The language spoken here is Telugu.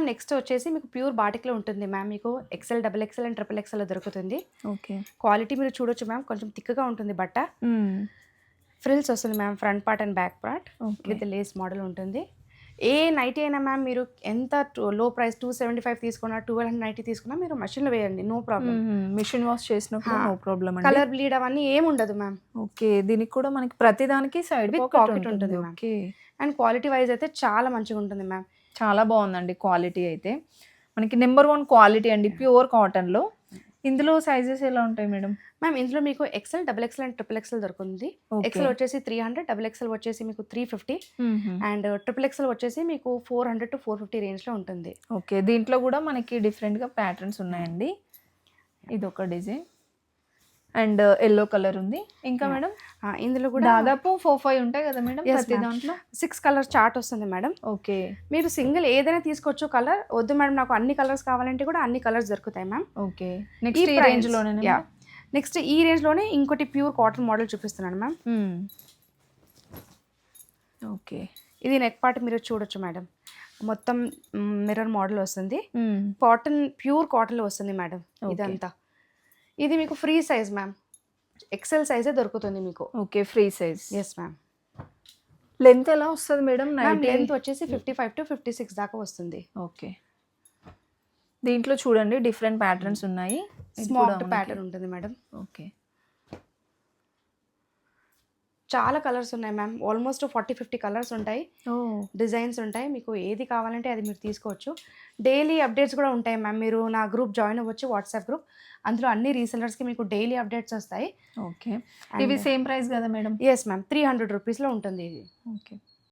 మ్యామ్ నెక్స్ట్ వచ్చేసి మీకు ప్యూర్ బాటిక్లో ఉంటుంది మ్యామ్. మీకు XL, double XL and triple XL దొరుకుతుంది. ఓకే. క్వాలిటీ మీరు చూడొచ్చు మ్యామ్, కొంచెం థిక్గా ఉంటుంది బట్ట. ఫ్రిల్స్ వస్తుంది ma'am, front part and back part with lace model ఉంటుంది. ఏ నైటీ అయినా మ్యామ్ మీరు ఎంత లో ప్రైస్ 275 తీసుకున్నా 1290 తీసుకున్నా మీరు మషిన్లో వేయండి, నో ప్రాబ్లం. మిషన్ వాష్ చేసినప్పుడు నో ప్రాబ్లం అండి. కలర్ బ్లీడ్ అవన్నీ ఏమి ఉండదు మ్యామ్. ఓకే. దీనికి కూడా మనకి ప్రతిదానికి సైడ్ పాకెట్ ఉంటుంది ma'am. Okay. And quality wise అయితే చాలా మంచిగా ఉంటుంది మ్యామ్. చాలా బాగుందండి క్వాలిటీ అయితే. మనకి నెంబర్ 1 క్వాలిటీ అండి, ప్యూర్ కాటన్లో. ఇందులో సైజెస్ ఎలా ఉంటాయి మేడం? మ్యామ్ ఇందులో మీకు XL, double XL and triple XL దొరుకుతుంది. ఎక్సెల్ వచ్చేసి 300, డబుల్ ఎక్సెల్ వచ్చేసి మీకు 350 అండ్ ట్రిపుల్ ఎక్సెల్ వచ్చేసి మీకు 400 to 450 రేంజ్లో ఉంటుంది. ఓకే. దీంట్లో కూడా మనకి డిఫరెంట్గా ప్యాటర్న్స్ ఉన్నాయండి. ఇది ఒక డిజైన్ అండ్ ఎల్లో కలర్ ఉంది. ఇంకా మేడం ఇందులో కూడా దాదాపు 4-5 ఉంటాయి కదా మేడం ప్రతి దాంట్లో? 6 కలర్ చార్ట్ వస్తుంది మేడం. ఓకే. మీరు సింగిల్ ఏదైనా తీసుకోవచ్చు కలర్. వద్దు మేడం నాకు అన్ని కలర్స్ కావాలంటే కూడా అన్ని కలర్స్ దొరుకుతాయి మ్యామ్. ఓకే. నెక్స్ట్ ఈ రేంజ్లోనే? నెక్స్ట్ ఈ రేంజ్లోనే ఇంకోటి ప్యూర్ కాటన్ మోడల్ చూపిస్తున్నాను మ్యామ్. ఓకే. ఇది నెక్ పార్ట్ మీరు చూడొచ్చు మేడం, మొత్తం మిర్రర్ మోడల్ వస్తుంది. కాటన్, ప్యూర్ కాటన్లో వస్తుంది మేడం ఇదంతా. ఇది మీకు ఫ్రీ సైజ్ మ్యామ్, ఎక్సెల్ సైజే దొరుకుతుంది మీకు. Okay. Free size. Yes ma'am. Length ఎలా వస్తుంది మేడం? లెంత్ వచ్చేసి 55 to 56 దాకా వస్తుంది. ఓకే. దీంట్లో చూడండి డిఫరెంట్ ప్యాటర్న్స్ ఉన్నాయి. స్మార్ట్ ప్యాటర్న్ ఉంటుంది మేడం. ఓకే. చాలా కలర్స్ ఉన్నాయి మ్యామ్, ఆల్మోస్ట్ 40-50 కలర్స్ ఉంటాయి, డిజైన్స్ ఉంటాయి. మీకు ఏది కావాలంటే అది మీరు తీసుకోవచ్చు. డైలీ అప్డేట్స్ కూడా ఉంటాయి మ్యామ్. మీరు నా గ్రూప్ జాయిన్ అవ్వచ్చు, వాట్సాప్ గ్రూప్. అందులో అన్ని రీసెలర్స్కి మీకు డైలీ అప్డేట్స్ వస్తాయి. ఓకే. ఇవి సేమ్ ప్రైస్ కదా మేడం? ఎస్ మ్యామ్, 300 రూపీస్లో ఉంటుంది ఇది. ఓకే.